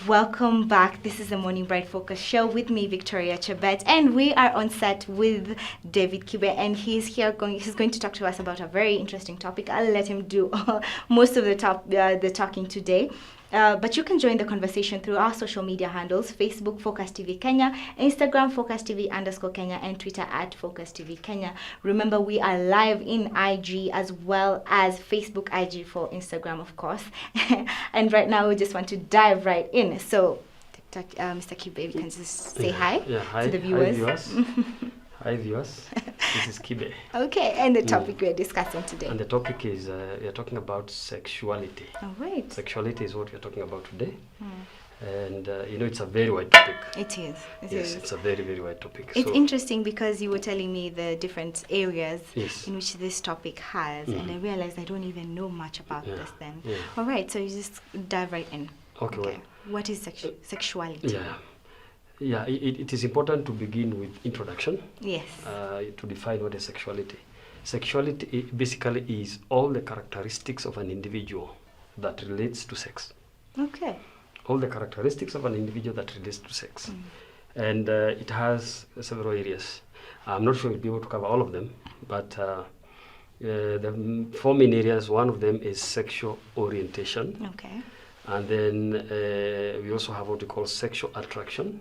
welcome back. This is the Morning Bright Focus Show with me, Victoria Chebet, and we are on set with David Kibe, and he's going to talk to us about a very interesting topic. I'll let him do most of the talking today. But you can join the conversation through our social media handles: Facebook Focus TV Kenya, Instagram Focus TV_Kenya, and Twitter @Focus TV Kenya. Remember, we are live in IG as well as Facebook IG for Instagram, of course. And right now we just want to dive right in. So, Mr. Kibe, you can just say hi, hi to the viewers. Hi viewers. Hi viewers. This is Kibe. Okay, and the topic we're discussing today. And the topic is we are talking about sexuality. All right. Sexuality is what we are talking about today. And it's a very wide topic. It is. It's a very, very wide topic. It's interesting because you were telling me the different areas Yes. in which this topic has, and I realized I don't even know much about this then. Yeah. All right, so you just dive right in. Okay. Well, what is sexuality? Yeah, it is important to begin with introduction. Yes. To define what is sexuality. Sexuality basically is all the characteristics of an individual that relates to sex. Okay. All the characteristics of an individual that relates to sex. And it has several areas. I'm not sure we'll be able to cover all of them, but the four main areas, one of them is sexual orientation. Okay. And then we also have what we call sexual attraction,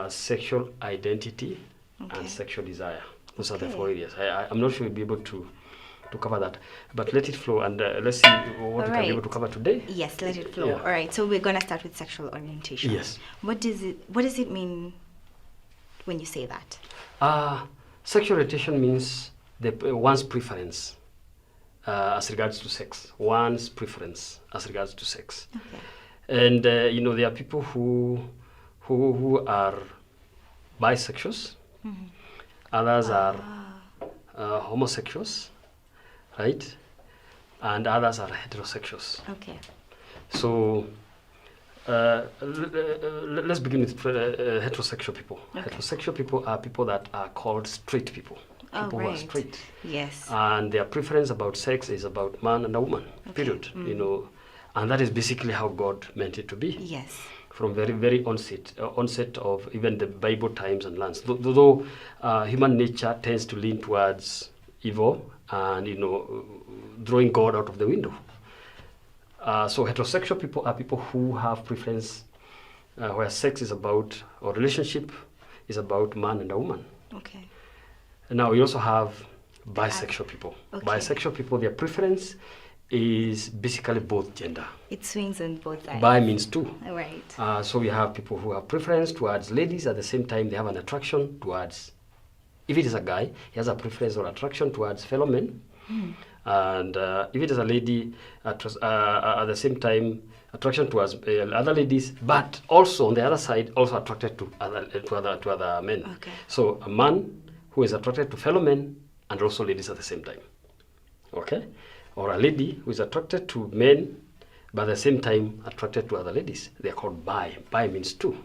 sexual identity, and sexual desire. Those are the four areas. I'm not sure we'll be able to cover that, but let it flow, and let's see what we can be able to cover today. Yes, let it flow. All right, so we're going to start with sexual orientation. Yes. What does it mean when you say that? Sexual orientation means one's preference as regards to sex. One's preference as regards to sex. Okay. And there are people who are bisexuals. Others are homosexuals, right? And others are heterosexuals. Okay. So let's begin with heterosexual people. Okay. Heterosexual people are people that are called straight people. People who are straight. Yes. And their preference about sex is about man and a woman, period. And that is basically how God meant it to be. Yes. From very, very onset of even the Bible times and lands. Though human nature tends to lean towards evil and, throwing God out of the window. So heterosexual people are people who have preference where sex is about, or relationship is about man and a woman. Okay. And now we also have bisexual people. Okay. Bisexual people, their preference is basically both gender. It swings on both sides. Bi means two. Right. So we have people who have preference towards ladies, at the same time they have an attraction towards, if it is a guy, he has a preference or attraction towards fellow men. And if it is a lady, at the same time, attraction towards other ladies, but also on the other side, also attracted to other men. Okay. So a man who is attracted to fellow men and also ladies at the same time. Okay? Or a lady who is attracted to men, but at the same time attracted to other ladies. They are called bi. Bi means two.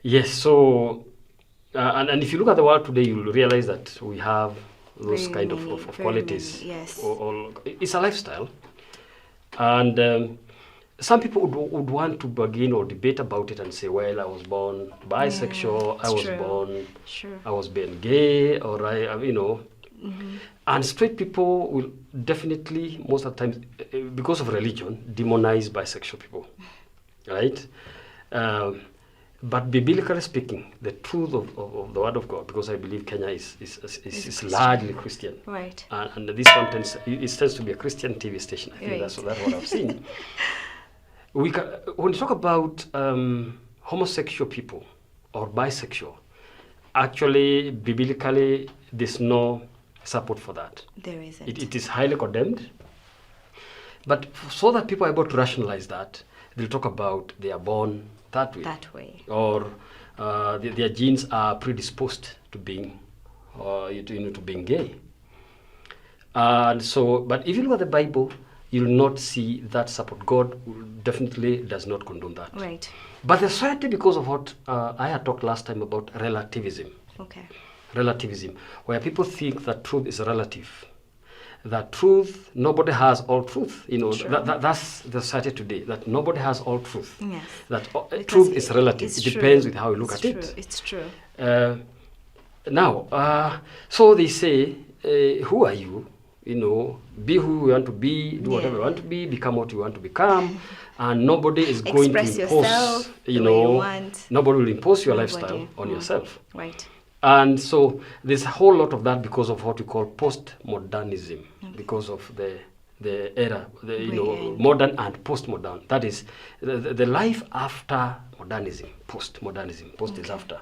Yes, so, and if you look at the world today, you will realize that we have those kind of qualities. Yes. It's a lifestyle. And some people would want to begin or debate about it and say, well, I was born bisexual, I was born gay, or And straight people will definitely, most of the time, because of religion, demonize bisexual people, right? But biblically speaking, the truth of the Word of God, because I believe Kenya is largely Christian. Right. And this one tends to be a Christian TV station. I think that's what I've seen. When you talk about homosexual people or bisexual, actually, biblically, there's no support for that. There isn't. It is highly condemned. But so that people are able to rationalize that, they'll talk about they are born that way. Or their genes are predisposed to being, to being gay. And so, but if you look at the Bible, you'll not see that support. God definitely does not condone that. Right. But the society, because of what I had talked last time about relativism. Okay. Relativism, where people think that truth is relative. that truth, nobody has all truth. You know, True. that's the society today, that nobody has all truth. Yes. That truth is relative. It depends with how you look at it. It's true. Now, so they say, who are you? You know, be who you want to be, do whatever you want to be, become what you want to become, and nobody is going to impose, yourself you the way know, you want. Nobody will impose your lifestyle on yourself. Right. And so there's a whole lot of that because of what we call postmodernism, because of the era, modern and postmodern. That is the life after modernism, postmodernism. Post is after.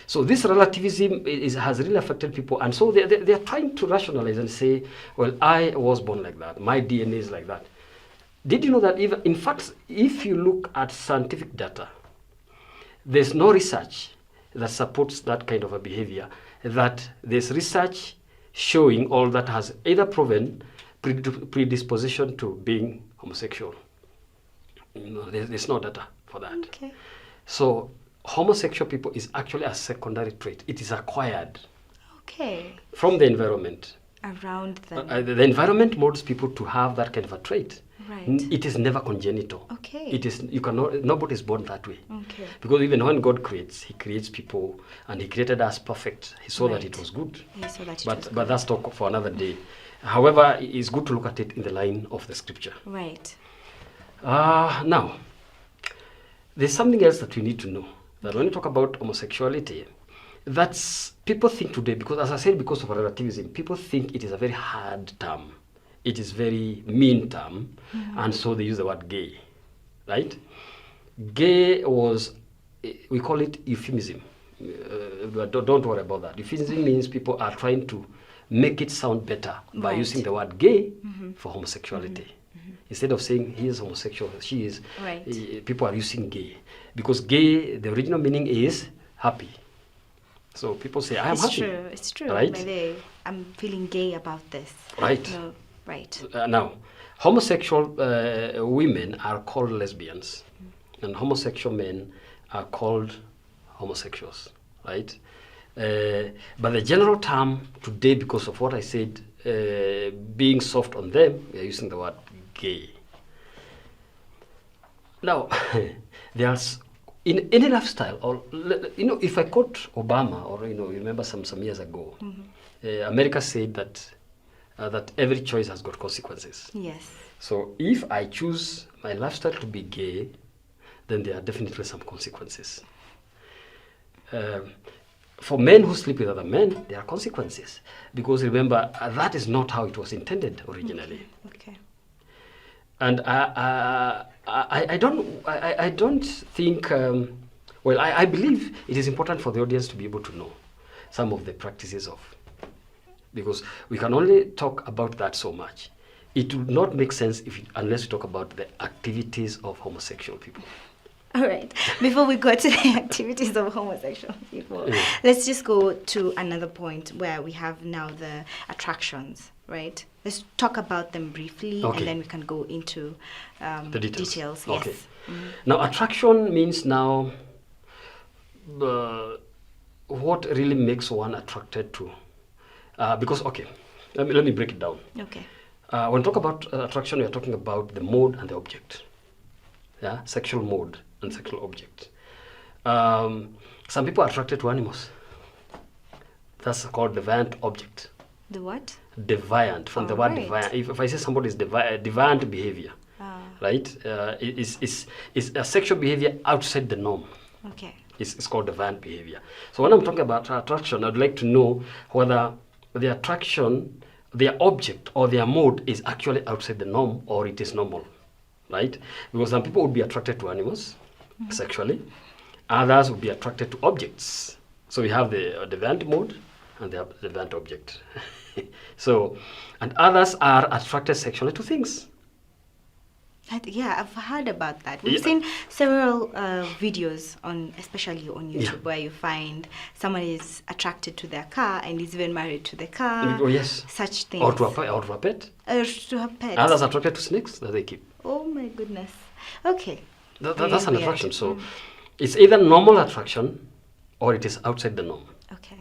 So this relativism has really affected people, and so they are trying to rationalize and say, well, I was born like that, my DNA is like that. Did you know that even, in fact, if you look at scientific data, there's no research that supports that kind of a behavior, that there's research showing all that has either proven predisposition to being homosexual. You know, there's no data for that. Okay. So homosexual people is actually a secondary trait. It is acquired. Okay. From the environment. Around them. The environment molds people to have that kind of a trait. Right. It is never congenital. Okay. It is, you cannot, nobody is born that way. Okay. Because even when God creates, He creates people, and He created us perfect. He saw that it was good. He saw that But that's talk for another day. However, it's good to look at it in the line of the scripture. Right. Now, there's something else that we need to know. That when you talk about homosexuality, that's, people think today, because as I said, because of relativism, people think it is a very hard term. It is very mean term, and so they use the word gay, right? Gay was, we call it euphemism. But don't worry about that. Euphemism means people are trying to make it sound better by using the word gay for homosexuality. Instead of saying he is homosexual, she is, people are using gay. Because gay, the original meaning is happy. So people say, I am happy. It's true. Right? I'm feeling gay about this. Right. No, right. Now, homosexual women are called lesbians, and homosexual men are called homosexuals, right? But the general term today, because of what I said, being soft on them, we are using the word gay. Now, there's in any lifestyle, or if I quote Obama, or you remember some years ago, America said that that every choice has got consequences. Yes. So if I choose my lifestyle to be gay, then there are definitely some consequences. For men who sleep with other men, there are consequences, because remember that is not how it was intended originally. Okay. And I don't think. I believe it is important for the audience to be able to know some of the practices of, because we can only talk about that so much. It would not make sense unless we talk about the activities of homosexual people. All right. Before we go to the activities of homosexual people, let's just go to another point where we have now the attractions, right? Let's talk about them briefly, and then we can go into the details. Okay. Yes. Now, attraction means now what really makes one attracted to. Because, let me break it down. Okay. When we talk about attraction, we are talking about the mode and the object. Yeah, sexual mode and sexual object. Some people are attracted to animals. That's called deviant object. The what? Deviant, from the word deviant. If I say somebody is deviant behavior, right? It's a sexual behavior outside the norm. Okay. It's called deviant behavior. So when I'm talking about attraction, I'd like to know whether the attraction, their object or their mode is actually outside the norm or it is normal, right? Because some people would be attracted to animals sexually, others would be attracted to objects. So we have the deviant mode and the deviant object. So, and others are attracted sexually to things. I've heard about that. We've seen several videos especially on YouTube, where you find someone is attracted to their car and is even married to the car. Oh yes. Such things. Or to a pet. To a pet. Others are attracted to snakes that they keep. Oh my goodness. Okay. That's an attraction. So it's either normal attraction or it is outside the norm. Okay.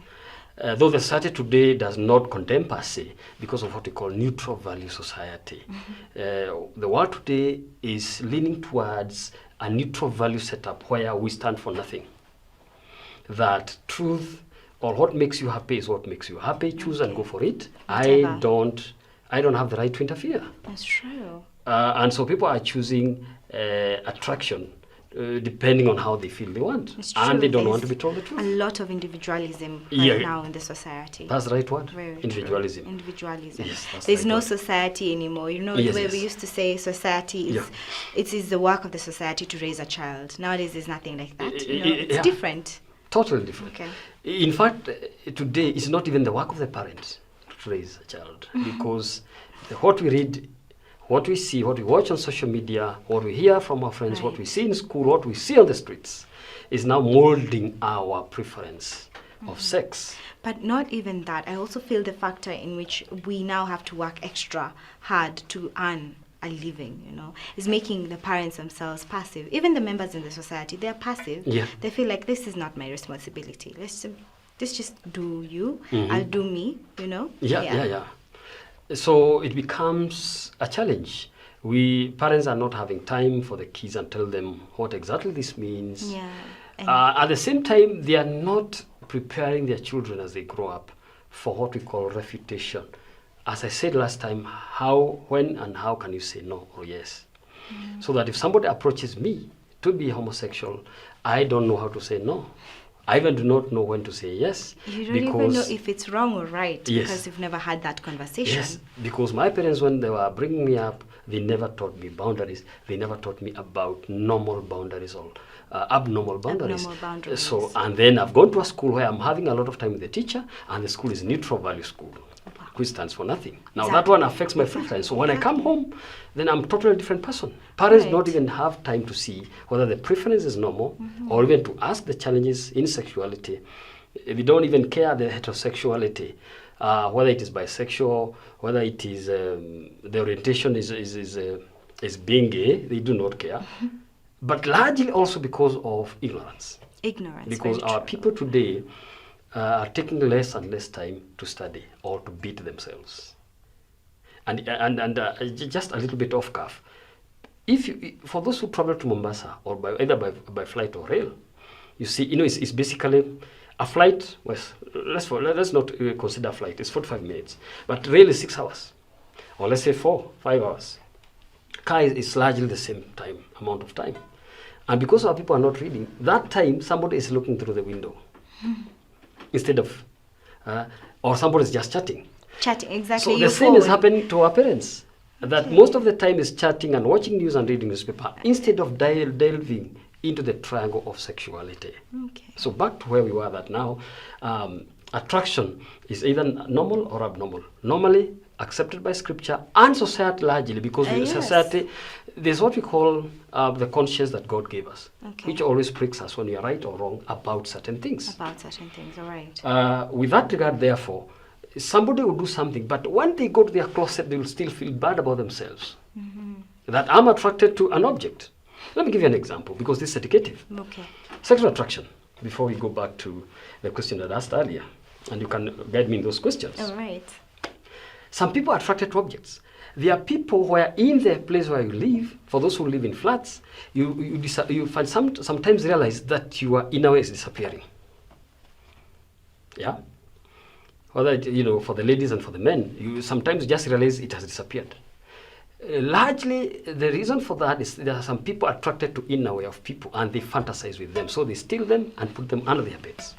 though the society today does not condemn per se because of what we call neutral value society. The world today is leaning towards a neutral value setup where we stand for nothing. That truth or what makes you happy is what makes you happy. Choose and go for it. Whatever. I don't have the right to interfere. That's true. And so people are choosing attraction depending on how they feel they want. And they don't want to be told the truth. A lot of individualism right now in the society. That's the right word. Very individualism. True. Individualism. Yes, that's There's right no word. Society anymore. You know, Yes, the way yes. we used to say society is, it is the work of the society to raise a child. Nowadays, there's nothing like that. You know, it's different. Totally different. Okay. In fact, today it's not even the work of the parents to raise a child because what we read, what we see, what we watch on social media, what we hear from our friends, what we see in school, what we see on the streets is now molding our preference of sex. But not even that. I also feel the factor in which we now have to work extra hard to earn a living, you know, is making the parents themselves passive. Even the members in the society, they're passive. Yeah. They feel like this is not my responsibility. Let's just do you. I'll do me, you know. Yeah. So it becomes a challenge. Parents are not having time for the kids and tell them what exactly this means. Yeah. At the same time, they are not preparing their children as they grow up for what we call refutation. As I said last time, when and how can you say no or yes? So that if somebody approaches me to be homosexual, I don't know how to say no. I even do not know when to say yes. You don't even know if it's wrong or right because you've never had that conversation. Yes, because my parents, when they were bringing me up, they never taught me boundaries. They never taught me about normal boundaries or abnormal boundaries. So, and then I've gone to a school where I'm having a lot of time with the teacher, and the school is neutral value school, which stands for nothing. Now that one affects my preference. So when I come home, then I'm a totally different person. Parents don't even have time to see whether the preference is normal or even to ask the challenges in sexuality. We don't even care the heterosexuality, whether it is bisexual, whether it is the orientation is being gay. They do not care. But largely also because of ignorance. Because our people today are taking less and less time to study or to beat themselves. And just a little bit off cuff, for those who travel to Mombasa or either by flight or rail, you see, it's basically a flight. Let's not consider flight. It's 45 minutes, but rail is 6 hours, or let's say 5 hours. Car is largely the same amount of time, and because our people are not reading, that time somebody is looking through the window. Instead of, or somebody is just chatting. Exactly. So the same is happening to our parents. That most of the time is chatting and watching news and reading newspaper instead of delving into the triangle of sexuality. So back to where we were that now, attraction is either normal or abnormal. Normally accepted by scripture and society largely, because in society there's what we call the conscience that God gave us, which always pricks us when we are right or wrong about certain things. All right. With that regard, therefore, somebody will do something, but when they go to their closet, they will still feel bad about themselves. That I'm attracted to an object. Let me give you an example, because this is educative. Sexual attraction, before we go back to the question that I asked earlier, and you can guide me in those questions. All right. Some people are attracted to objects. There are people where in the place where you live, for those who live in flats, you find sometimes realize that your inner way is disappearing. Yeah? Whether for the ladies and for the men, you sometimes just realize it has disappeared. Largely, the reason for that is there are some people attracted to inner way of people and they fantasize with them. So they steal them and put them under their beds.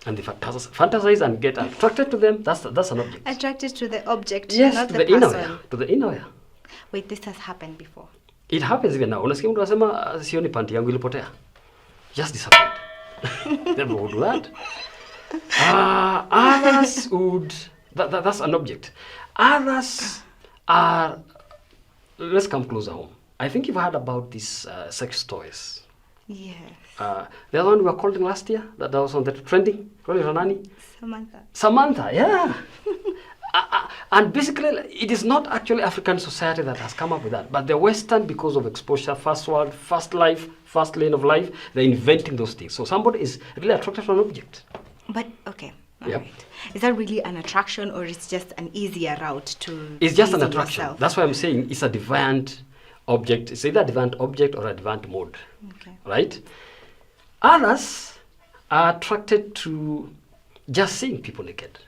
And they fantasize and get attracted to them. That's an object. Attracted to the object, yes, not to the inner person. way, to the inner way. Wait, this has happened before. It happens even now. Unasikia mtu anasema sioni panty yangu ilipotea. Just disappeared. Never would do that. Others would, that's an object. Others are, let's come closer home. I think you've heard about these sex toys. Yes. The other one we were calling last year, that was on the trending, Samantha, yeah. And basically, it is not actually African society that has come up with that, but the Western, because of exposure, first world, first life, first lane of life, they're inventing those things. So somebody is really attracted to an object. But, okay, Yep. Right. Is that really an attraction, or it's just an easier route to? It's just an pleasing attraction. yourself? That's why I'm saying it's a deviant object. It's either a deviant object or a deviant mode. Okay. Right? Others are attracted to just seeing people naked.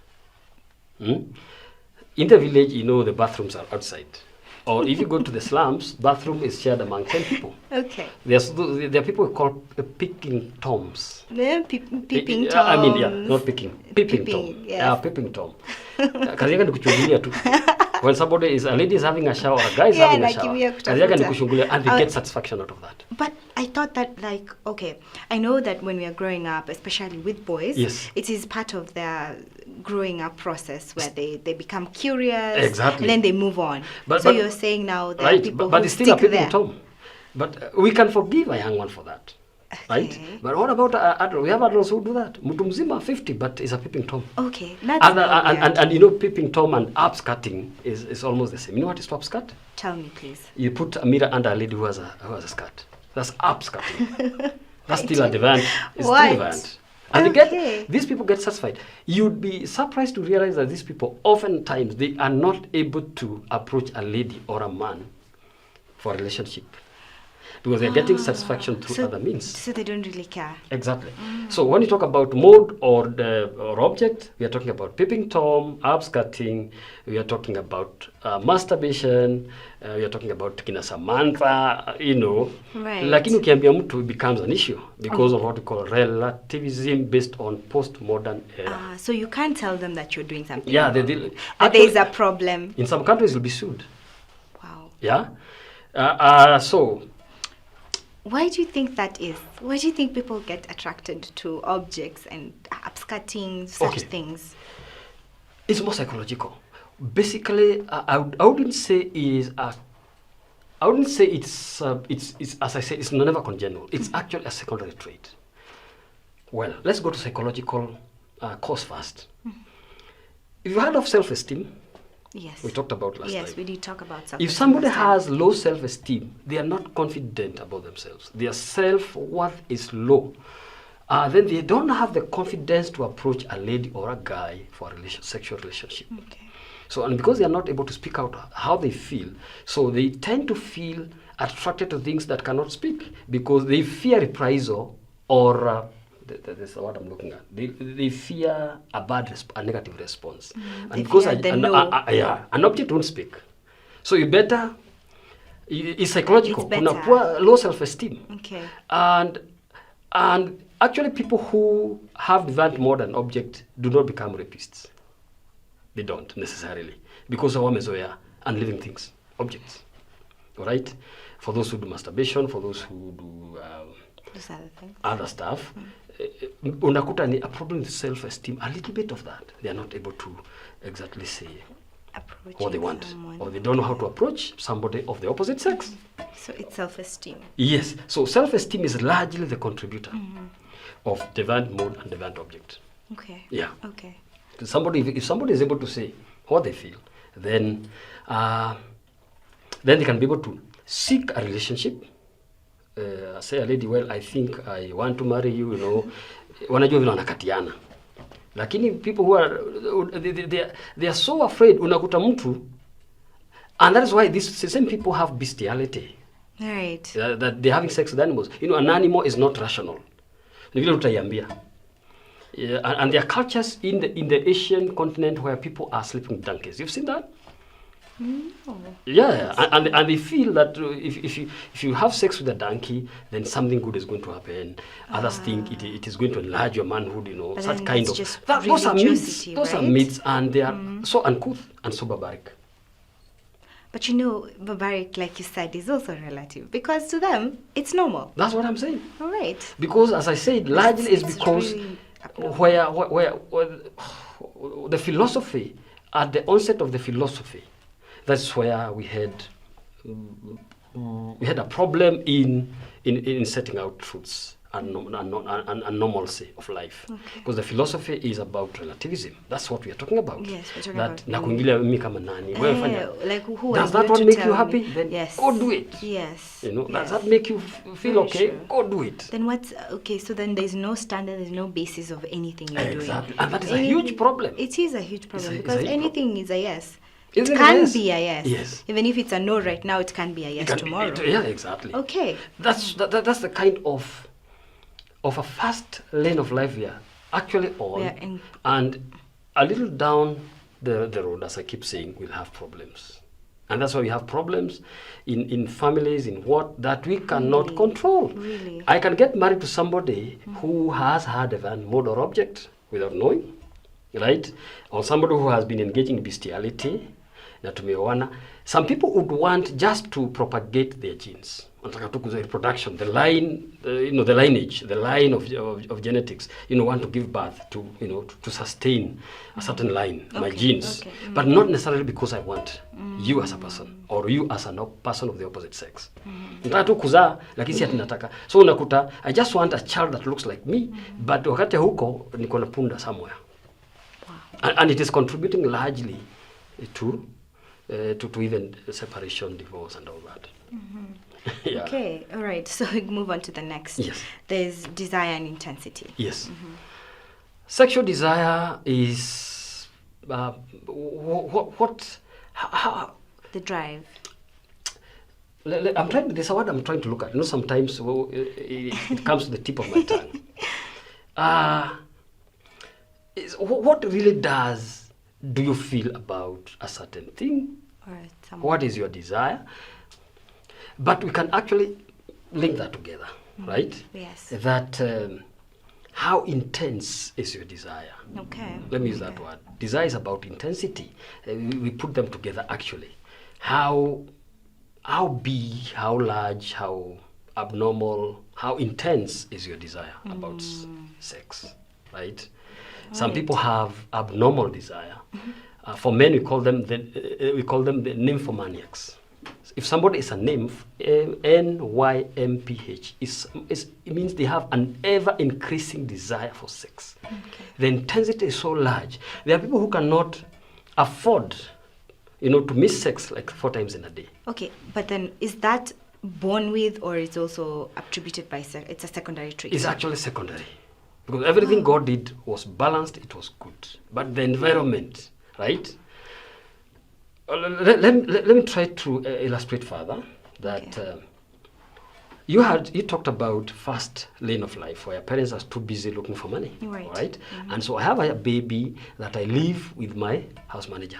In the village, the bathrooms are outside. Or if you go to the slums, bathroom is shared among 10 people. Okay. There are people who call peeping toms. Peeping toms. I mean, yeah, not picking. Peeping tom. Yes. Yeah, peeping tom. Kazi yake ni kuchungulia tu. When a lady is having a shower, a guy is having a shower. Kazi yake ni kuchungulia, and they get satisfaction out of that. But I thought that, I know that when we are growing up, especially with boys, yes, it is part of their growing up process where they become curious. Exactly. And then they move on. But you're saying now that right, people but who it's still a stick peeping there. tom. But we can forgive a young one for that. Right? Okay. But what about adults? We have adults who do that. Mtu mzima 50, but is a peeping tom. Okay. That's and peeping tom and abs cutting is almost the same. You know what is abs cut? Tell me, please. You put a mirror under a lady who has a skirt. That's abs cutting. That's still a deviant. It's still deviant. And these people get satisfied. You'd be surprised to realize that these people, oftentimes, they are not able to approach a lady or a man for a relationship. Because they're getting satisfaction through other means. So they don't really care. Exactly. So when you talk about mode or object, we are talking about peeping tom, abs cutting, we are talking about masturbation, we are talking talking kina Samantha, Right. Lakini ukiambia mtu, it becomes an issue because of what we call relativism based on postmodern era. So you can't tell them that you're doing something. Yeah, that there is a problem. In some countries, you'll be sued. Wow. Yeah. So. Why do you think that is? Why do you think people get attracted to objects and upskirting, such things? It's more psychological. Basically, I wouldn't say it's as I said, it's never congenital. It's actually a secondary trait. Well, let's go to psychological cause first. If you heard of self-esteem, yes, we talked about last time. Yes, we did talk about self-esteem. If somebody has low self-esteem, they are not confident about themselves. Their self-worth is low. Then they don't have the confidence to approach a lady or a guy for a sexual relationship. Okay. So, and because they are not able to speak out how they feel, so they tend to feel attracted to things that cannot speak because they fear reprisal or that's what I'm looking at. They fear a negative response. And because an object won't speak. So you better, it's psychological. Kuna poor low self-esteem. Okay. And actually people who have developed more than object do not become rapists. They don't necessarily. Because of wamezoea and living things, objects. All right? For those who do masturbation, for those who do other stuff, unakuta ni a problem with self-esteem, a little bit of that. They are not able to exactly say what they want. Or they don't know how to approach somebody of the opposite sex. So it's self-esteem. Yes. So self-esteem is largely the contributor of deviant mode and deviant object. Okay. Yeah. Okay. If somebody is able to say what they feel, then they can be able to seek a relationship. Say a lady, well, I think I want to marry you, wanajua vile wanakatiana. Lakini people who are, they are so afraid, unakuta mtu, and that is why these same people have bestiality. Right. That they're having sex with animals. An animal is not rational. Ni vile utaiambia. And there are cultures in the Asian continent where people are sleeping with donkeys. You've seen that? No. Yeah, and they feel that if you have sex with a donkey, then something good is going to happen. Others think it is going to enlarge your manhood, But such kind of. Those are myths. Those are myths, and they are so uncouth and so barbaric. But barbaric, like you said, is also relative because to them it's normal. That's what I'm saying. All right. Because as I said, largely is because really where the philosophy, at the onset of the philosophy, that's where we had a problem in setting out truths and normalcy of life. Because the philosophy is about relativism. That's what we are talking about. Yes, we're talking that about nakuingilia mimi kama nani. like who does are that you one to make tell you me? happy? Then Yes. go do it. Yes. You know, yes. does that make you feel Very okay? true. Go do it. Then what's okay? So then there's no standard, there's no basis of anything you're doing. Exactly, and that is a huge problem. It is a huge problem It's a because huge anything is a yes. Isn't It it can yes? be a yes. Yes. Even if it's a no right now, it can be a yes tomorrow. Yeah, exactly. Okay. That's the kind of a fast lane of life we are actually on, and a little down the road, as I keep saying, we'll have problems. And that's why we have problems in families, in what that we cannot control. Really? I can get married to somebody who has had a van, mode, or object without knowing, right? Or somebody who has been engaging in bestiality. Some people would want just to propagate their genes. Reproduction, the line, the lineage, the line of genetics, want to give birth to, to sustain a certain line, my genes. But not necessarily because I want you as a person or you as a person of the opposite sex. So unakuta, I just want a child that looks like me, but wakati huko niko na punda somewhere. And it is contributing largely to even separation, divorce, and all that. Yeah. Okay, all right. So we move on to the next. Yes. There's desire and intensity. Yes. Sexual desire is how the drive. There's a word I'm trying to look at. Sometimes it comes to the tip of my tongue. What really do you feel about a certain thing? What is your desire? But we can actually link that together, right? Yes. That how intense is your desire? Okay. Let me use that word. Desire is about intensity. We put them together actually. How big, how large, how abnormal, how intense is your desire about sex, right? Some people have abnormal desire. For men, we call them the nymphomaniacs. If somebody is a nymph, NYMPH, it means they have an ever-increasing desire for sex. The intensity is so large. There are people who cannot afford, to miss sex like 4 times in a day. Okay, but then is that born with, or it's also attributed by it's a secondary trait? It's actually secondary. Because everything God did was balanced, it was good. But the environment, right? Let me try to illustrate further that you talked about fast lane of life where your parents are too busy looking for money, right? And so I have a baby that I live with my house manager,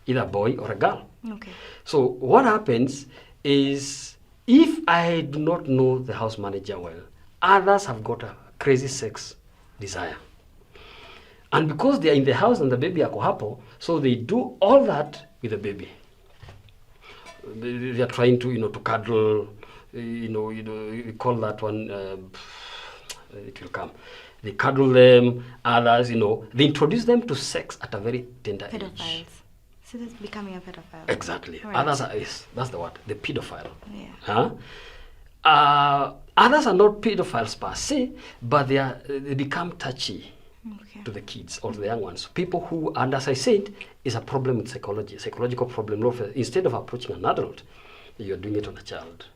either a boy or a girl. Okay. So what happens is if I do not know the house manager well, others have got a crazy sex desire. And because they are in the house and the baby ako hapo, so they do all that with the baby. They are trying to, to cuddle, you call that one, it will come. They cuddle them, others, they introduce them to sex at a very tender age. So that's becoming a pedophile. Exactly. Right. Others are, yes, that's the word, the pedophile. Yeah. Others are not pedophiles per se, but they become touchy to the kids or the young ones. People who, and as I said, is a problem with psychology, psychological problem. Instead of approaching an adult, you're doing it on a child.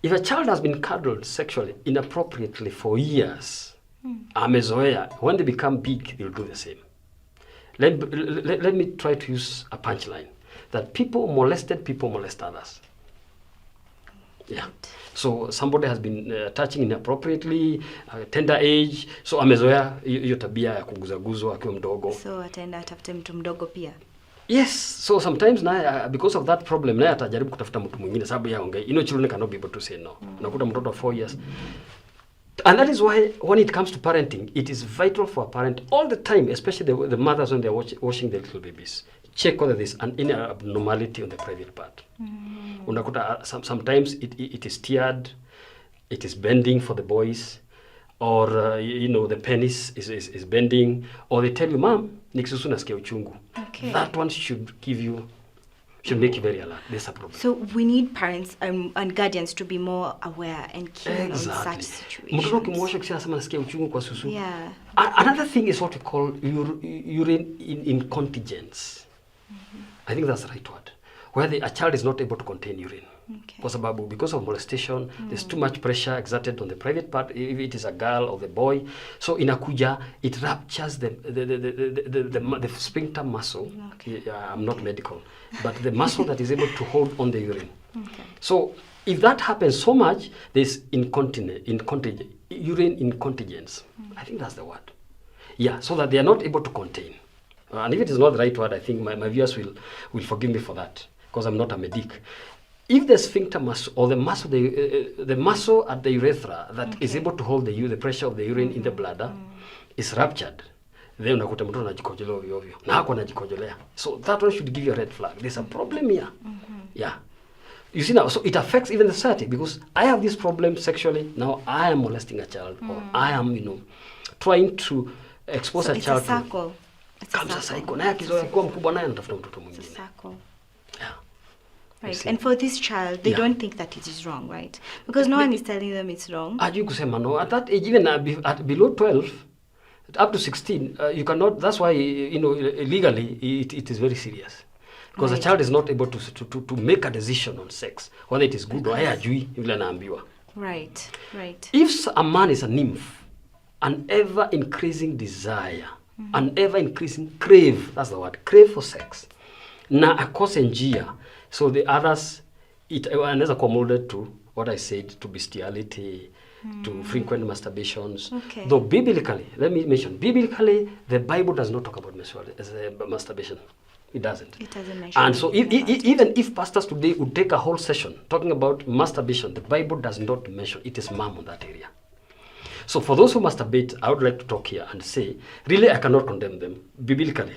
If a child has been cuddled sexually inappropriately for years, amezoea, when they become big, they'll do the same. Let me try to use a punchline. That people molest others. Yeah. So somebody has been touching inappropriately, tender age, so amezoea hiyo tabia ya kuguzaguzwa akiwa mdogo. So ataenda atafute mtu mdogo pia. Yes, so sometimes because of that problem naye atajaribu kutafuta mtu mwingine sababu yeye ongea. Children cannot be able to say no. Unakuta mtoto wa 4 years. And that is why when it comes to parenting, it is vital for a parent all the time, especially the mothers when they're washing their little babies. Check whether there's any abnormality on the private part. Unakuta sometimes it is teared, it is bending for the boys, or the penis is bending, or they tell you, Mom, nikisusu nasikia uchungu. Okay. That one should give you should make you very alert. There's a problem. So we need parents and guardians to be more aware and keen on such situations. Yeah. Another thing is what we call urine incontinence. I think that's the right word. Where a child is not able to contain urine. Okay. Because of molestation, there's too much pressure exerted on the private part, if it is a girl or the boy. So inakuja, it ruptures the sphincter muscle. Okay. I'm not medical, but the muscle that is able to hold on the urine. Okay. So if that happens so much, there's urine incontinence. I think that's the word. Yeah, so that they are not able to contain. And if it is not the right word, I think my viewers will forgive me for that, because I'm not a medic. If the sphincter muscle or the muscle at the urethra that is able to hold the pressure of the urine in the bladder is ruptured, then unakuta mtu anajikojolea ovyo ovyo na hako anajikojolea. So that one should give you a red flag. There's a problem here. Yeah. You see now, so it affects even the society, because I have this problem sexually. Now I am molesting a child, or I am, trying to expose a child to. It's a cycle. Yeah. Right, and for this child, they don't think that it is wrong, right? Because no one is telling them it's wrong. At that age, even at below 12, up to 16, you cannot. That's why legally it is very serious, because a child is not able to make a decision on sex, whether it is good or not. Right. If a man is a nymph, an ever increasing desire, an ever increasing crave, that's the word, crave for sex, na akose njia. So the others, it anaweza kuwa molded to what I said, to bestiality, to frequent masturbations. Okay. Though biblically, let me mention, biblically, the Bible does not talk about masturbation. It doesn't. It doesn't mention. And so even if pastors today would take a whole session talking about masturbation, the Bible does not mention. It is mum on that area. So for those who masturbate, I would like to talk here and say, really, I cannot condemn them biblically.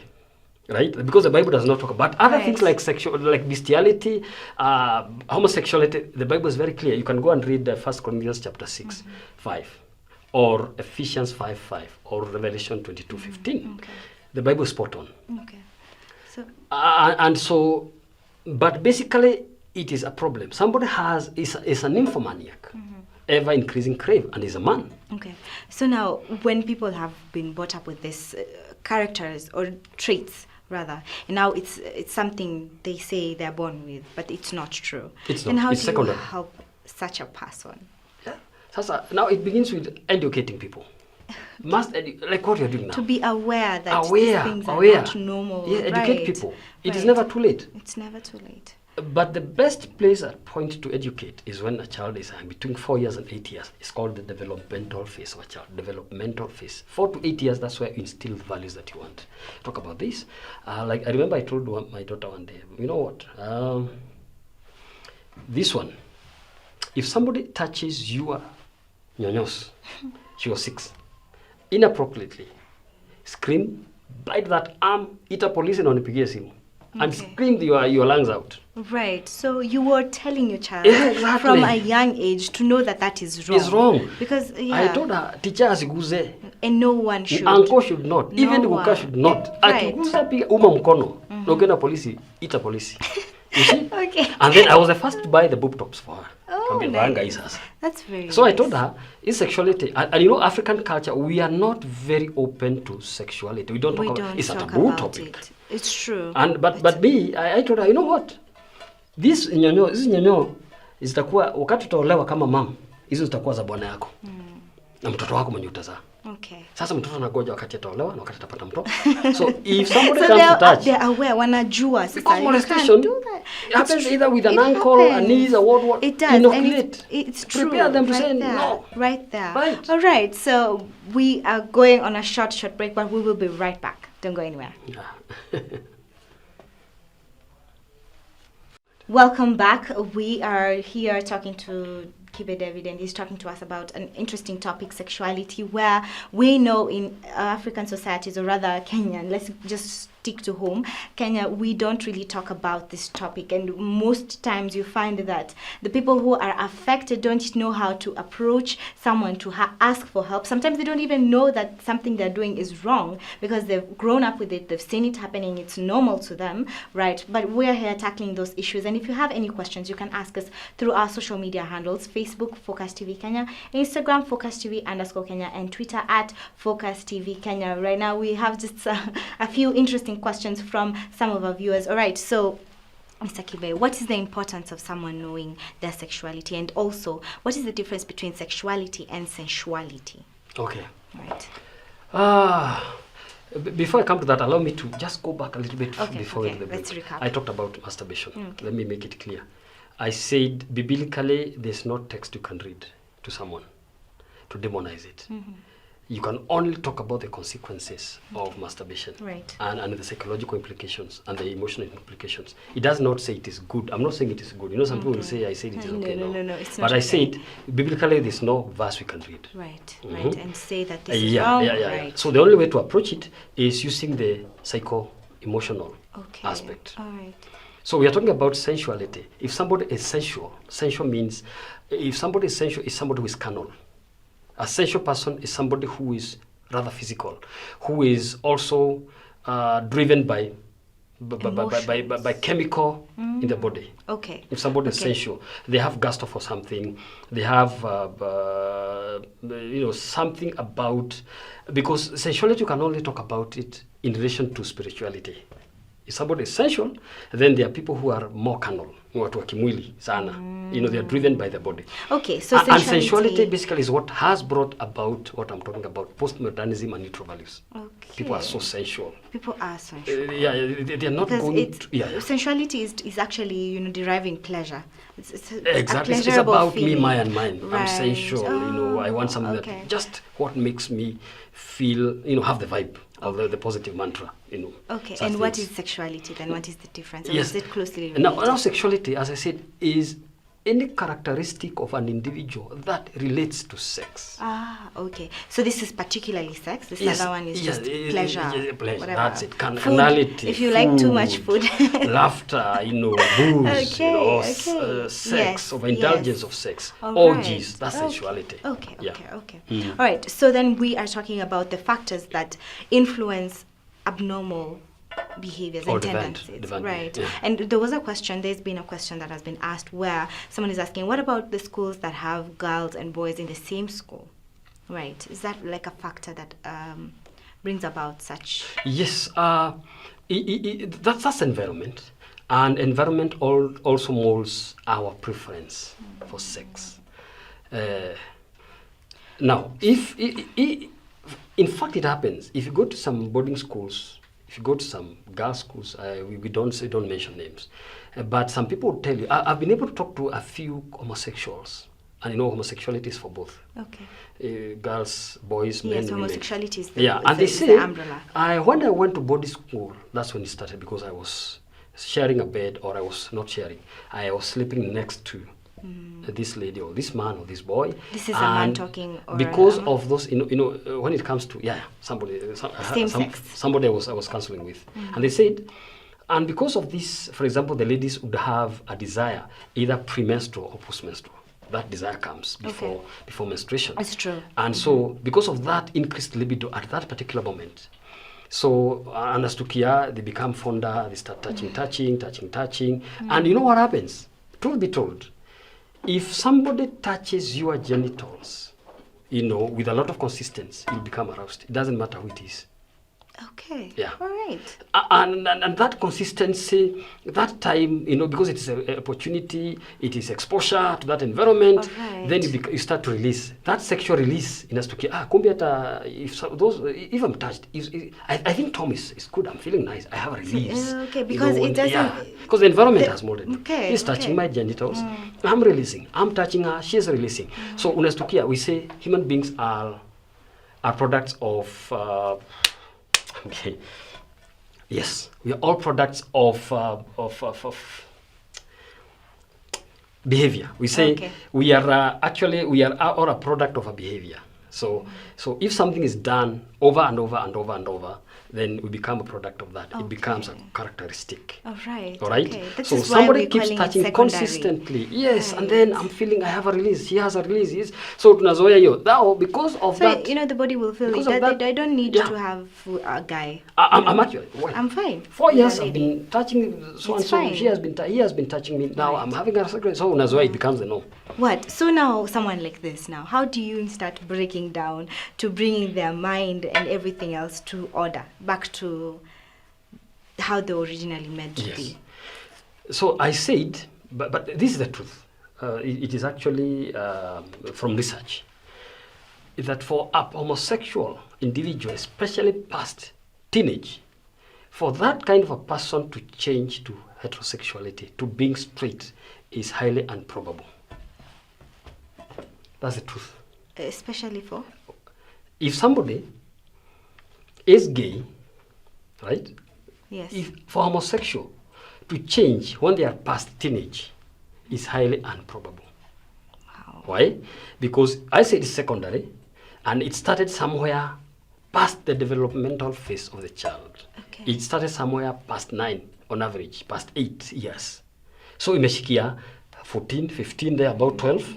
Right, because the Bible does not talk about other things like like bestiality, homosexuality. The Bible is very clear. You can go and read 1 Corinthians chapter 6, 5, or Ephesians 5:5, or Revelation 22:15. Okay. The Bible is spot on. Okay. So, but basically, it is a problem. Somebody is a nymphomaniac, ever increasing crave, and is a man. Okay. So now, when people have been brought up with this characters or traits, rather, and now it's something they say they're born with, but it's not true. It's not. And how it's do secondary. you help such a person? Yeah. Now it begins with educating people. Like what you're doing now. To be aware that these things are not normal. Yeah, educate people. It is never too late. It's never too late. But the best place at point to educate is when a child is between 4 years and 8 years. It's called the developmental phase of a child. Developmental phase. 4 to 8 years, that's where you instill the values that you want. Talk about this. Like I remember I told my daughter one day, you know what? This one, if somebody touches your nyonyos, she was 6, inappropriately, scream, bite that arm, ita police and onipigie simu. And scream your lungs out. Right. So you were telling your child from a young age to know that is wrong. It's wrong. Because I told her, teacher asiguze. And no one should. Uncle should not. No even the kuka should not. Right. Akiguza piga uma mkono. Nogena polisi, ita polisi. You see? Okay. And then I was the first to buy the boob tops for her. Oh, nice. That's very So I told her, it's sexuality. And African culture, we are not very open to sexuality. We don't talk about it. It's a taboo topic. It's true. And but me, I told her, you know what? This nyonyo zitakuwa wakati utaolewa kama mom, hizo zitakuwa za bwana yako. Na mtoto wako mwenye utazaa. Okay. Sasa mtoto anagoja wakati ataolewa na wakati atapata mtoto. So if somebody comes to touch, they're aware, wanajua sasa. Because molestation happens either with an uncle, a niece, or what. It does. And it's true. Prepare them to right say there, no. Right there. Right. All right. So we are going on a short break, but we will be right back. Don't go anywhere. Yeah. Welcome back. We are here talking to Kibe David, and he's talking to us about an interesting topic, sexuality, where we know in African societies, or rather Kenyan, let's just stick to home. Kenya, we don't really talk about this topic, and most times you find that the people who are affected don't know how to approach someone to ask for help. Sometimes they don't even know that something they're doing is wrong because they've grown up with it, they've seen it happening, it's normal to them, right? But we're here tackling those issues, and if you have any questions, you can ask us through our social media handles: Facebook, Focus TV Kenya; Instagram, Focus TV _Kenya; and Twitter at Focus TV Kenya. Right now, we have just a few interesting questions from some of our viewers. All right, so Mr. Kibe, what is the importance of someone knowing their sexuality, and also what is the difference between sexuality and sensuality? Okay. Right. Before I come to that, allow me to just go back a little bit before okay. Let's recap. I talked about masturbation. Okay. Let me make it clear. I said biblically there's no text you can read to someone to demonize it. You can only talk about the consequences of masturbation, right, and the psychological implications and the emotional implications. It does not say it is good. I'm not saying it is good. You know, some people will say I said it is okay. No, it's not. But I said biblically there's no verse we can read. Right, right, and say that this is wrong. Right. So the only way to approach it is using the psycho-emotional aspect. All right. So we are talking about sensuality. If somebody is sensual means if somebody is sensual is somebody who is carnal. A sensual person is somebody who is rather physical, who is also driven by chemical in the body. Okay. If somebody is sensual, they have gusto for something. They have something about, because sensuality you can only talk about it in relation to spirituality. If somebody is sensual, then there are people who are more carnal, watu wa kimwili sana. They are driven by the body. Okay, so and sensuality basically is what has brought about what I'm talking about, postmodernism and neutral values. Okay. People are so sensual. People are sensual. They are not because going sensuality is actually, deriving pleasure. It's exactly. It's about feeling. Me, my, and mine. Right. I'm sensual. I want something that just what makes me feel, have the vibe. Of the positive mantra, Okay, and what is sexuality then? What is the difference? Yes. Is it closely related? Now, sexuality, as I said, is any characteristic of an individual that relates to sex. Okay. So this is particularly sex. This other one is just pleasure. Pleasure. Whatever. That's it. Carnality. If you like too much food. Laughter, booze, sex, of indulgence of sex. Orgies. That's sensuality. Okay. All right. So then we are talking about the factors that influence abnormal behaviors and tendencies, right? Yeah. And there's been a question that has been asked where someone is asking, what about the schools that have girls and boys in the same school, right? Is that like a factor that brings about such? Yes, that's environment, and environment also molds our preference for sex. Now, if in fact it happens, if you go to some boarding schools, if you go to some girls' schools, we don't mention names, but some people will tell you. I've been able to talk to a few homosexuals, and homosexuality is for both. Okay. Girls, boys, men, women. Homosexuality is the and they say, the umbrella. When I went to boarding school, that's when it started, because I was sharing a bed, or I was not sharing. I was sleeping next to this lady or this man or this boy. This is a man talking, or because of those, when it comes to somebody I was counseling with, and they said, and because of this, for example, the ladies would have a desire either premenstrual or postmenstrual. That desire comes before menstruation. It's true. And so, because of that increased libido at that particular moment, so anastukia, they become fonder. They start touching, and you know what happens? Truth be told, if somebody touches your genitals, with a lot of consistency, you'll become aroused. It doesn't matter who it is. Okay. Yeah. All right. And that consistency, that time, because it is an opportunity, it is exposure to that environment, then you start to release. That sexual release in us to if I'm touched, I think Tom is good, I'm feeling nice, I have a release. Okay, because it doesn't... Yeah, because the environment has molded me. Okay. He's touching my genitals, I'm releasing. I'm touching her, she's releasing. So, unastukia, we say human beings are products of... Okay. Yes, we are all products of behavior. We say we are all a product of a behavior. So if something is done over and over and over and over, then we become a product of that. It becomes a characteristic. All right. All right. Okay. This So is why somebody we're keeps calling it touching secondary. consistently. Yes, and then I'm feeling I have a release. He has a release. Yes. So tunazoea hiyo. Now because of that, you know, the body will feel it. because of that, I don't need yeah. to have a guy. I'm actually. Well, I'm fine. 4 with years a I've lady. been touching so and It's so. fine. He has been touching me. Now Right. I'm having a secret. So unazoea it becomes the norm. What? So now, someone like this now, how do you start breaking down to bringing their mind and everything else to order, back to how they originally meant to be? So I said, but this is the truth. It is actually from research that for a homosexual individual, especially past teenage, for that kind of a person to change to heterosexuality, to being straight, is highly improbable. That's the truth. Especially for? If somebody is gay, right? Yes. If for homosexual to change when they are past teenage is highly improbable. Wow. Why? Because I said it's secondary, and it started somewhere past the developmental phase of the child. Okay. It started somewhere past 9 on average, past 8 years. So imeshikia 14, 15, there about 12.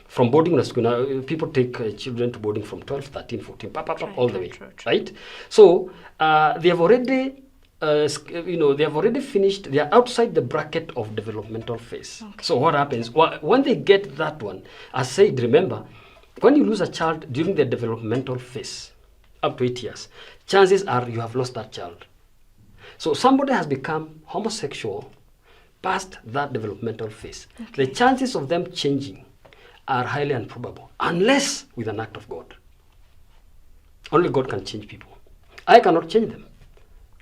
From boarding school, people take children to boarding from 12, 13, 14, all the way, right? So they have already, they have already finished. They are outside the bracket of developmental phase. Okay. So what happens when they get that one? I said, remember, when you lose a child during the developmental phase, up to 8 years, chances are you have lost that child. So somebody has become homosexual past that developmental phase. Okay. The chances of them changing are highly improbable, unless with an act of God. Only God can change people. I cannot change them,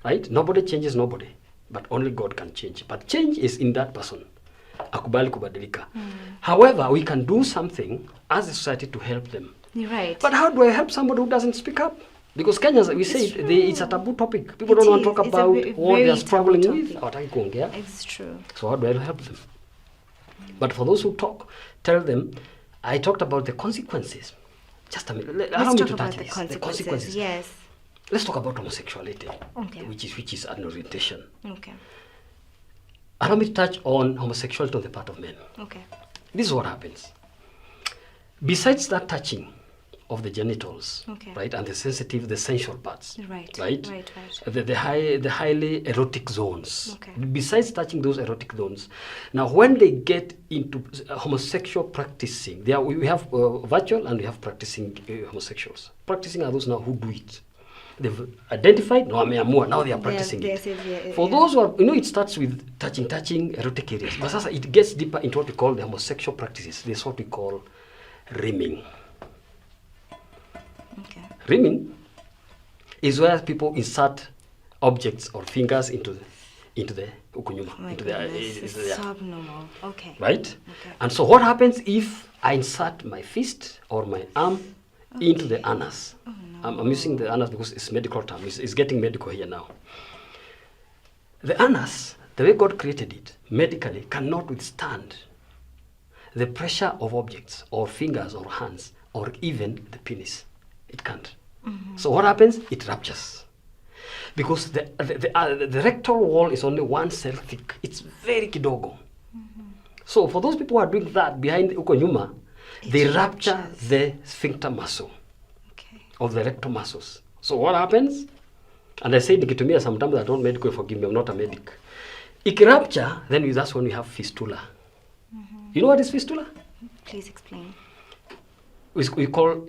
right? Nobody changes nobody, but only God can change. But change is in that person. Akubali kubadilika. However, we can do something as a society to help them. You're right. But how do I help somebody who doesn't speak up? Because Kenyans, we say it's a taboo topic. People don't want to talk about what they are struggling with. It's true. So how do I help them? But for those who talk, tell them, I talked about the consequences. Just a minute. Allow me to touch the consequences. Yes. Let's talk about homosexuality, okay. which is an orientation. Okay. Allow me to touch on homosexuality on the part of men. Okay. This is what happens. Besides that touching of the genitals, okay. right, and the sensitive, the sensual parts, right. The highly erotic zones. Okay. Besides touching those erotic zones, now when they get into homosexual practicing, we have virtual and we have practicing homosexuals. Practicing are those now who do it. They've identified, now they are practicing it. For those who are, it starts with touching erotic areas, but it gets deeper into what we call the homosexual practices. This is what we call rimming. Okay. Rimming is where people insert objects or fingers into the ukunyuma, into the it's abnormal. Okay. Right? Okay. And so what happens if I insert my fist or my arm into the anus? Oh, no. I'm using the anus because it's medical term. It's getting medical here now. The anus, the way God created it, medically cannot withstand the pressure of objects or fingers or hands or even the penis. It can't. Mm-hmm. So what happens? It ruptures. Because the rectal wall is only 1 cell thick. It's very kidogo. Mm-hmm. So for those people who are doing that behind the ukonyuma, they rupture the sphincter muscle of the rectal muscles. So what happens? And I say nikitumia sometimes I don't medical, forgive me, I'm not a medic. If it rupture, then that's when we have fistula. Mm-hmm. You know what is fistula? Please explain. We call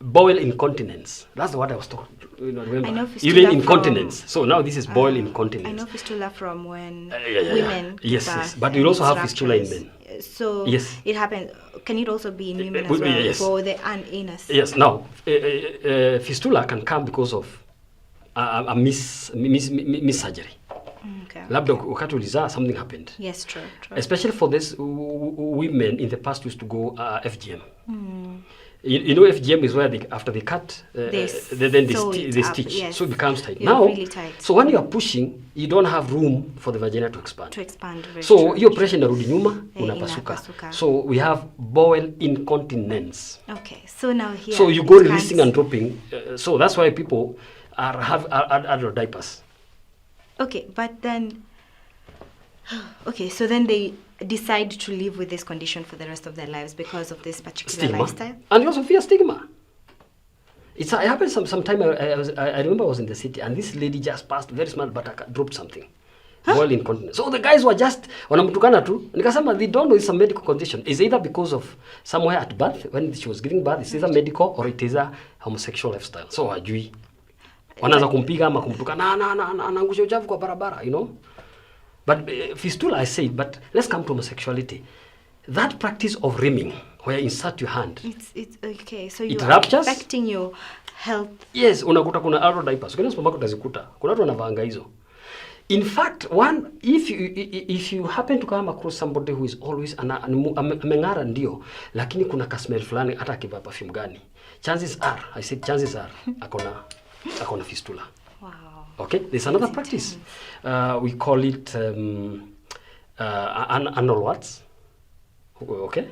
bowel incontinence. That's what I was talking. Remember? I know fistula Urine incontinence. So now this is bowel incontinence. I know fistula from when women. Yes. But we also have fistula in men. So yes. It happens. Can it also be in women as well? Yes. For the anus? Yes. Now, fistula can come because of a miss surgery. Okay. Labda wakati ulizaa something happened. Yes, true. Especially for this women in the past used to go FGM. You know, FGM is where after they cut, then they stitch, yes. so it becomes tight. You're Now, really tight. so when you are pushing, you don't have room for the vagina to expand. So hiyo pressure inarudi nyuma, unapasuka. So we have bowel incontinence. Okay, so now here. So you go releasing and dropping. So that's why people have adult diapers. Okay, but then. Okay, so then they decide to live with this condition for the rest of their lives because of this particular lifestyle. And you also fear stigma. It happened sometime. I remember I was in the city and this lady just passed, very smart, but I dropped something. Boil incontinence. So the guys were just wanamtukana tu. Nikasema they don't know it's a medical condition. It's either because of somewhere at birth when she was giving birth. It's either medical or it is a homosexual lifestyle. So hajui. Wanaanza kumpiga ama kumtukana na angusha uchafu kwa barabara, you know. But fistula, I say, but let's come to homosexuality. That practice of rimming, where you insert your hand. It's okay. So you it are ruptures. Affecting your health. Yes, unakuta kuna adult diapers. Ukienda supermarket utazikuta. Kuna watu wanavaanga hizo. In fact, if you happen to come across somebody who is always ameng'ara ndio, lakini kuna kasmell fulani hata akivaa perfume gani. Chances are akona fistula. Wow. Okay, there's another practice. We call it anal warts. Okay.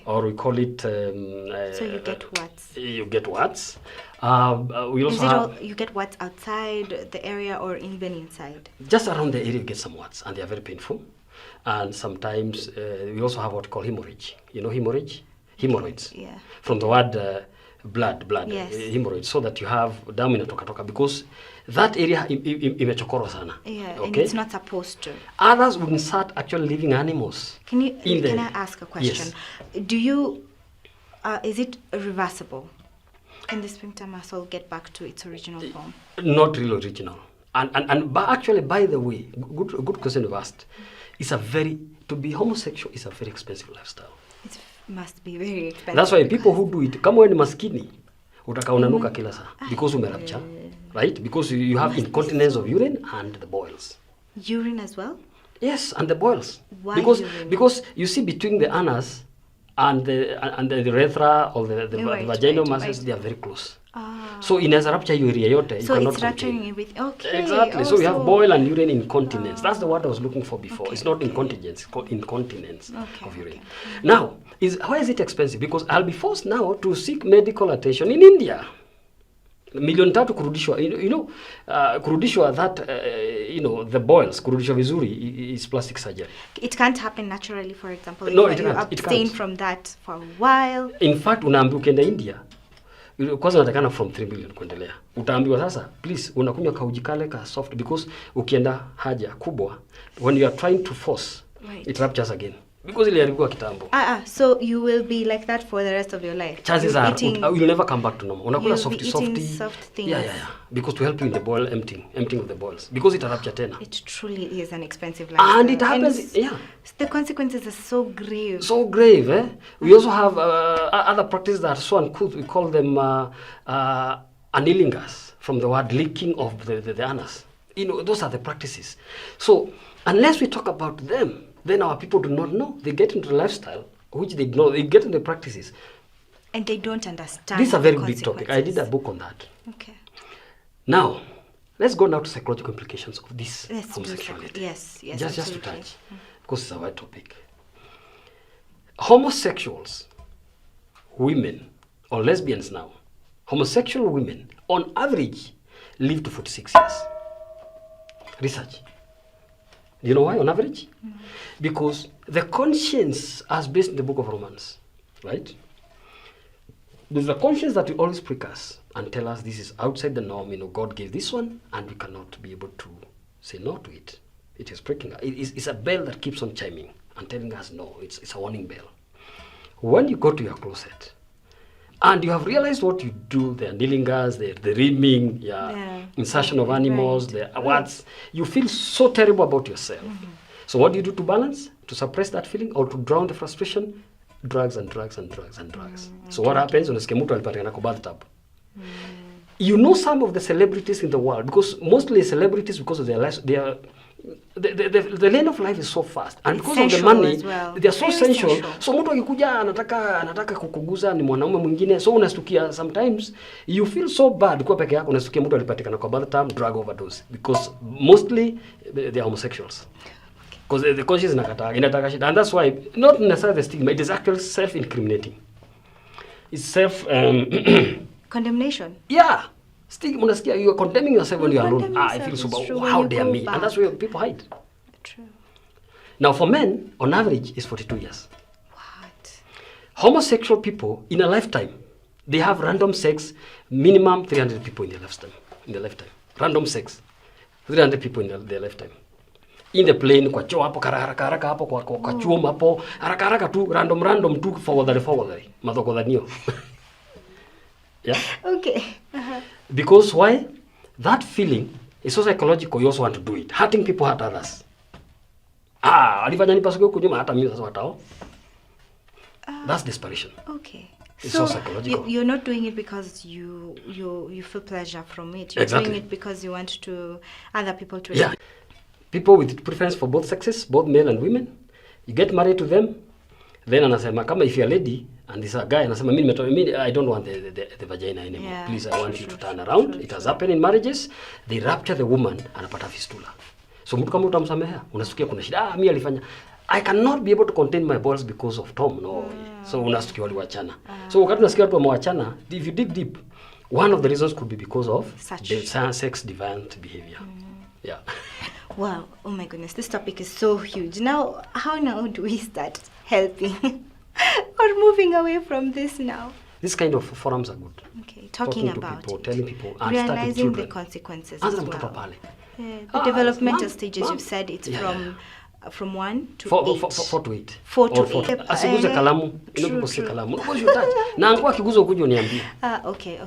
Or we call it. So you get warts. You get warts. We also you get warts outside the area or even inside? Just around the area, you get some warts, and they are very painful. And sometimes we also have what we call hemorrhage. You know hemorrhage? Hemorrhoids. Yeah. From the word blood. Yes. Hemorrhoids, so that you have damu inatoka because that area imechokorwa sana. Yeah, okay? And it's not supposed to. Others would start actually living animals. Can I ask a question? Yes. Do you is it reversible? Can the sphincter muscle get back to its original form? Not really original. And actually, by the way, good question you've asked. To be homosexual is a very expensive lifestyle. It must be very expensive. That's why people who do it, kama wewe ni maskini, utaka unanuka kila saa because umerupture, right? Because you have incontinence of urine and the boils. Urine as well? Yes, and the boils. Why because you see between the anus and the urethra or the vaginal muscles, they are very close. So inaweza rupture hiyo area yote. So it's rupturing everything. Okay. Exactly. So we have boil and urine incontinence. That's the word I was looking for before. It's not incontinence, it's called incontinence of urine. Now, why is it expensive? Because I'll be forced now to seek medical attention in India. Milioni 3 kurudishwa, kurudishwa that, the boils, kurudishwa vizuri is plastic surgery. It can't happen naturally, for example. No, if you abstain from that for a while. In fact, unaambiwa ukienda India, kwanza unatakana from 3 million kuendelea. Utaambiwa sasa, please, unakunywa kauji kale ka soft because ukienda haja kubwa, when you are trying to force, it ruptures again. Because iliharibiwa kitambo. So you will be like that for the rest of your life. Chances are you'll never come back to normal. Unakula soft things. Yeah. Because to help you in the boil emptying of the boils. Because it rupture tena. It truly is an expensive lifestyle. And it happens, the consequences are so grave. So grave, eh? We also have other practices that are so uncouth. We call them anilingas, from the word leaking of the anus. Those are the practices. So unless we talk about them, then our people do not know. They get into the lifestyle, which they ignore. They get into the practices. And they don't understand. This is a very big topic. I did a book on that. Okay. Now, let's go now to psychological implications of this homosexuality. Yes, just to touch, because it's a wide topic. Homosexuals, women, or lesbians now, homosexual women, on average, live to 46 years. Research. Do you know why, on average? Because the conscience, as based in the book of Romans, right? There's a conscience that will always prick us and tell us this is outside the norm. God gave this one, and we cannot be able to say no to it. It is pricking us. It's a bell that keeps on chiming and telling us no. It's a warning bell. When you go to your closet, and you have realized what you do, the anilingas, the rimming, insertion of animals, the words, you feel so terrible about yourself. So what do you do to balance? To suppress that feeling or to drown the frustration? Drugs and drugs and drugs and drugs. So what happens? Unasikia mtu alipatikana kwa bathtub. You know some of the celebrities in the world, because mostly celebrities, because of their lives, the lane of life is so fast, and because of the Sensual money as well. they are so Very sensual. sensual. So mtu akikuja anataka kukuguza ni mwanaume mwingine, so unastukia sometimes you feel so bad kwa peke yako, unastukia mtu alipatikana kwa bad term drug overdose, because mostly they are homosexuals. Because the conscience inataka shit, and that's why not necessarily the stigma, it is actually self-incriminating. It's self condemnation. Yeah. Stigma, unasikia you are condemning yourself when you are alone. I feel so bad. How dare me? Back. And that's where people hide. True. Now for men, on average, is 42 years. What? Homosexual people in a lifetime, they have random sex, minimum 300 people in their lifetime. Random sex, 300 people in their lifetime. In the plane, kwa choo hapo, haraka hapo, kwa chuo hapo, haraka tu, random tu, forward. Madhokodhanio. Yeah? Okay. Because why? That feeling is so psychological, you also want to do it. Hurting people hurt others. Alifanya nipasuke huko nyuma hata mimi sasa watao. That's desperation. Okay. It's so psychological. You're not doing it because you feel pleasure from it. You're Exactly. doing it because you want other people to Yeah. People with preference for both sexes, both male and women, you get married to them, then anasema kama if you're a lady and this a guy anasema mimi I don't want the vagina anymore. Yeah, Please, I want you to turn around. It has happened in marriages. They rapture the woman, anapata fistula. So mtu kama utamsamehea, unasikia kuna shida. Mimi alifanya. I cannot be able to contain my balls because of Tom. No. So unasikia waliwachana. So wakati unasikia watu wamewachana, if you dig deep, one of the reasons could be because of the sex deviant behavior. Yeah. Wow, oh my goodness, this topic is so huge. Now, how now do we start helping or moving away from this now? This kind of forums are good. Okay, talking to about people, it. telling people, and realizing the consequences as well. The developmental stages, you've said it's from 1 to 8. 4 to 8. 4 to 8. Asiguze kalamu, inapose kalamu. What you touch? Na angua akiguza ukuje uniambie. Okay.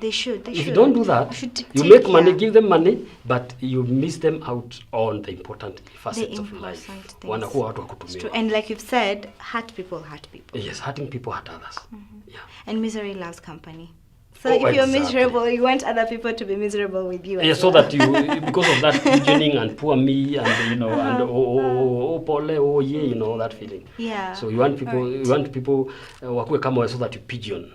They should. If you don't do that, you make money, give them money, but you miss them out on the important facets of life. Wanakuwa watu wa kutumia. And like you've said, hurt people. Yes, hurting people hurt others. Yeah. And misery loves company. So if you're miserable, you want other people to be miserable with you. Yeah, so that you, because of that pigeoning and poor me and and pole, yeah, that feeling. Yeah. So you want people, wakue kama so that you pigeon,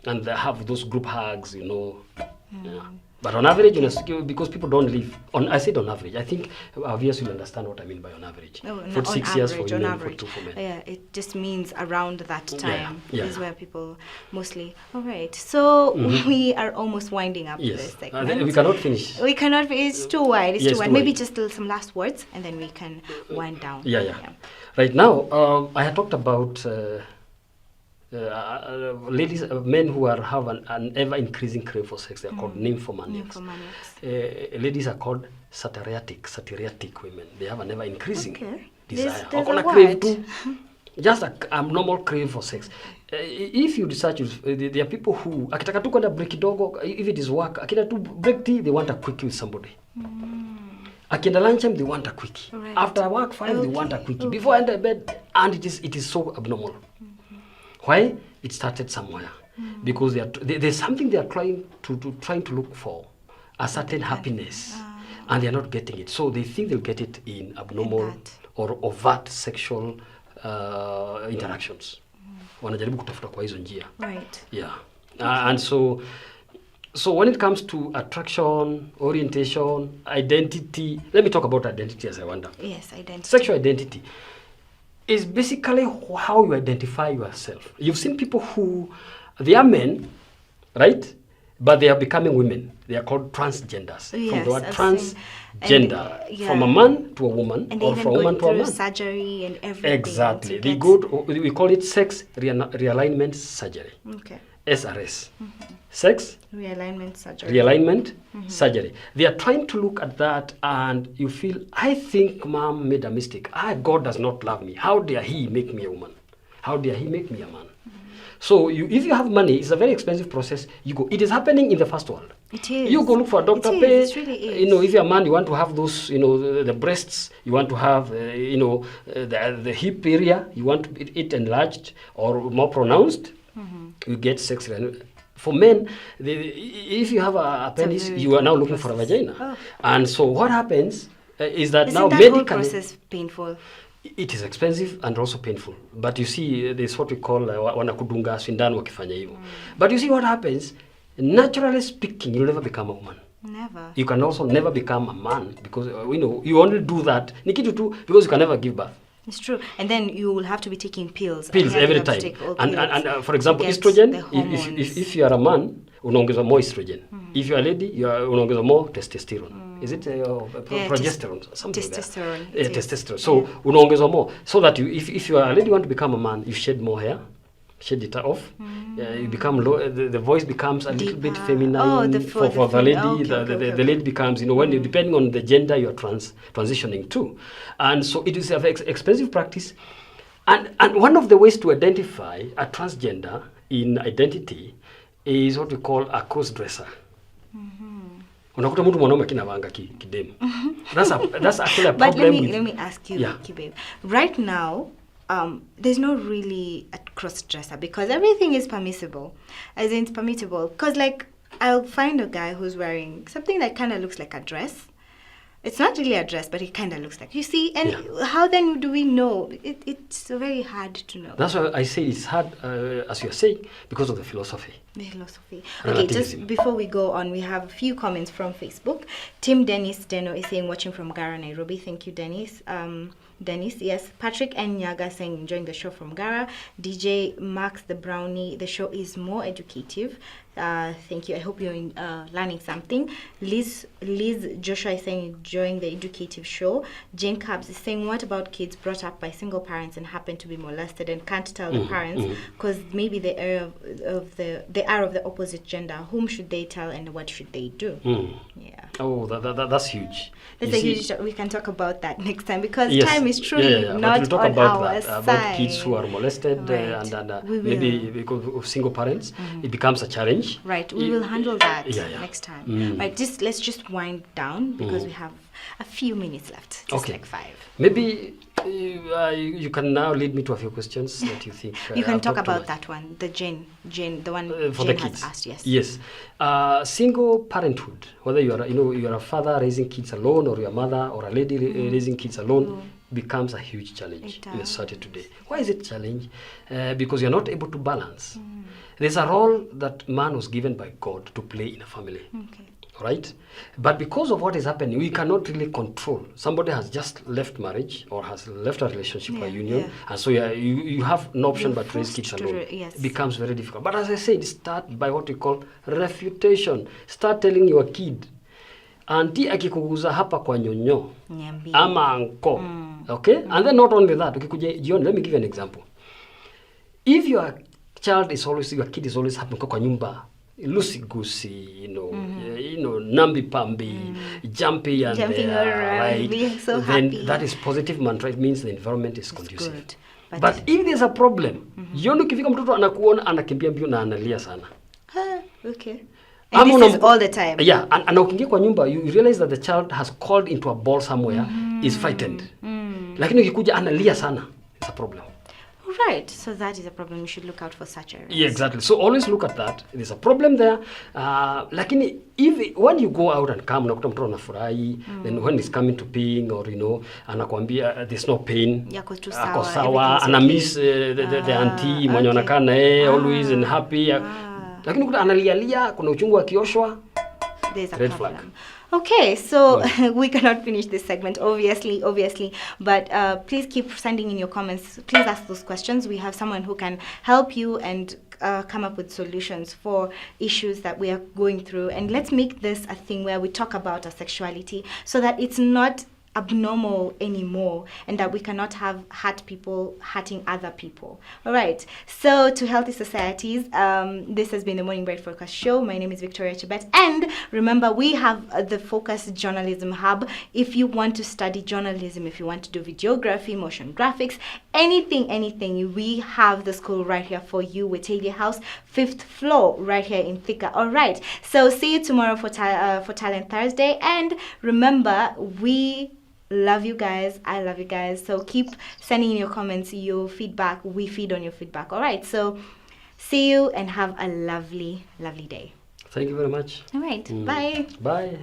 and they have those group hugs, Yeah. But on average, because people don't live I said on average. I think our viewers will understand what I mean by on average. 46 years for women, 42 for men. Yeah, it just means around that time is where people mostly. All right, so we are almost winding up this segment. We cannot finish. It's too wide. It's too wide. Maybe just some last words, and then we can wind down. Yeah. Right now, I had talked about ladies, men who have an ever-increasing crave for sex. They are called nymphomaniacs. Ladies are called satyriatic women. They have an ever-increasing desire. There's a crave too. Just a abnormal crave for sex. If you research, there are people who akitaka tu kwenda break kidogo, if it is work, akitaka tu break tea, they want a quickie with somebody. Akienda lunchtime, they want a quickie. Right. After work 5, they want a quickie. Before enter bed, and it is so abnormal. Why? It started somewhere. Because there's something they are trying to look for, a certain happiness, and they are not getting it. So they think they'll get it in abnormal or overt sexual interactions. Wanajaribu kutafuta kwa hizo njia. Right. Yeah. And so when it comes to attraction, orientation, identity, let me talk about identity as I wonder. Yes, identity. Sexual identity is basically how you identify yourself. You've seen people who, they are men, right? But they are becoming women. They are called transgenders. Yes, from the word transgender. From a man to a woman, and or from a woman to a man. Surgery and everything. Exactly. We call it sex realignment surgery. Okay. SRS. Sex realignment surgery. Surgery. They are trying to look at that, and you feel, I think mom made a mistake. God does not love me. How dare he make me a woman? How dare he make me a man? So if you have money, it's a very expensive process. You go. It is happening in the first world. It is. You go look for a doctor. It really is. If you're a man, you want to have those, the breasts. You want to have, the hip area. You want it enlarged or more pronounced. You get sex. For men, if you have a penis, you are now looking for a vagina. And so what happens? is that Isn't now that medically... whole process painful? It is expensive and also painful. But you see, there's what we call wanakudunga sindano wakifanya hivyo. But you see what happens, naturally speaking, you'll never become a woman. Never. You can also never become a man because, you only do that because you can never give birth. It's true. And then you will have to be taking pills. Pills every time. And for example, estrogen, if you are a man, unaongeza more estrogen. If you are a lady, you are unaongeza more testosterone. Is it progesterone? Something testosterone. Like that. Testosterone. So unaongeza more. So that if you are a lady, you want to become a man, you shed more hair. Shed it off. You become low. The voice becomes a little bit feminine for the lady. The lady becomes, when you, depending on the gender you are transitioning to, and so it is an expensive practice. And one of the ways to identify a transgender in identity is what we call a cross-dresser. Unakuta mtu mwanaume kinavanga kidemu. That's actually a problem. But let me ask you, Kibe. Right now, there's not really a cross-dresser because everything is permissible. As in, it's permissible. Because, like, I'll find a guy who's wearing something that kind of looks like a dress. It's not really a dress, but it kind of looks like. You see? And how then do we know? It's very hard to know. That's why I say it's hard, as you're saying, because of the philosophy. The philosophy. Okay, just before we go on, we have a few comments from Facebook. Tim Dennis Deno is saying, watching from Gara, Nairobi. Thank you, Dennis. Dennis, yes. Patrick N. Nyaga saying, enjoying the show from Gara. DJ Max the Brownie, the show is more educative. Thank you. I hope you're learning something. Liz Joshua is saying, enjoying the educative show. Jane Cabs is saying, what about kids brought up by single parents and happen to be molested and can't tell the parents because maybe they are of the opposite gender? Whom should they tell and what should they do? Yeah. Oh, that's huge. That's a huge. We can talk about that next time because time is truly not we'll talk on about our that, side. about kids who are molested and maybe because of single parents, it becomes a challenge. Right, we will handle that next time. Right, let's just wind down because we have a few minutes left. Just like 5. Maybe you can now lead me to a few questions that you think. You can talk about that one, the Jane, the one for Jane the kids. has asked. Yes. Single parenthood, whether you are a father raising kids alone or your mother or a lady raising kids alone, becomes a huge challenge in the society today. Why is it a challenge? Because you're not able to balance. There's a role that man was given by God to play in a family. Right? But because of what is happening, we cannot really control. Somebody has just left marriage or has left a relationship or union, and so you have no option but to raise kids alone. It becomes very difficult. But as I said, start by what we call refutation. Start telling your kid, auntie akikuguza hapa kwa nyonyo, ama anko. Okay? And then not only that, let me give you an example. If your kid is always happening kwa nyumba, loosey-goosey, namby-pamby, jumping around, so then happy. that is positive mantra. It means the environment is conducive. Good. But if there's a problem, ukifika mtoto anakuona anakimbia mbio na analia sana. Okay. And this is all the time. Yeah, and ukiingia kwa nyumba, you realize that the child has called into a ball somewhere, is frightened. Lakini ukikuja analia sana, it's a problem. Right, so that is a problem. You should look out for such areas. Yeah, exactly. So always look at that. There's a problem there. Lakini when you go out and come, unakuta mtoto anafurahi, then when he's coming to peeing or anakuambia there's no pain. Yako tu Ako sawa, ana miss the auntie mwenye anakaa naye always and happy. Lakini ukuta analialia, kuna uchungu akioshwa. There's a red problem. Flag. Okay, so we cannot finish this segment, obviously, but please keep sending in your comments. Please ask those questions. We have someone who can help you and come up with solutions for issues that we are going through. And let's make this a thing where we talk about our sexuality so that it's not abnormal anymore and that we cannot have people hurting other people. All right, so to Healthy Societies, this has been the Morning Bright Focus show. My name is Victoria Chebet, and remember we have the Focus Journalism Hub. If you want to study journalism, if you want to do videography, motion graphics, anything, we have the school right here for you with Taylor House, 5th floor, right here in Thika. All right, so see you tomorrow for Talent Thursday, and remember we love you guys. I love you guys. So keep sending in your comments, your feedback. We feed on your feedback. All right. So see you and have a lovely, lovely day. Thank you very much. All right. Bye. Bye.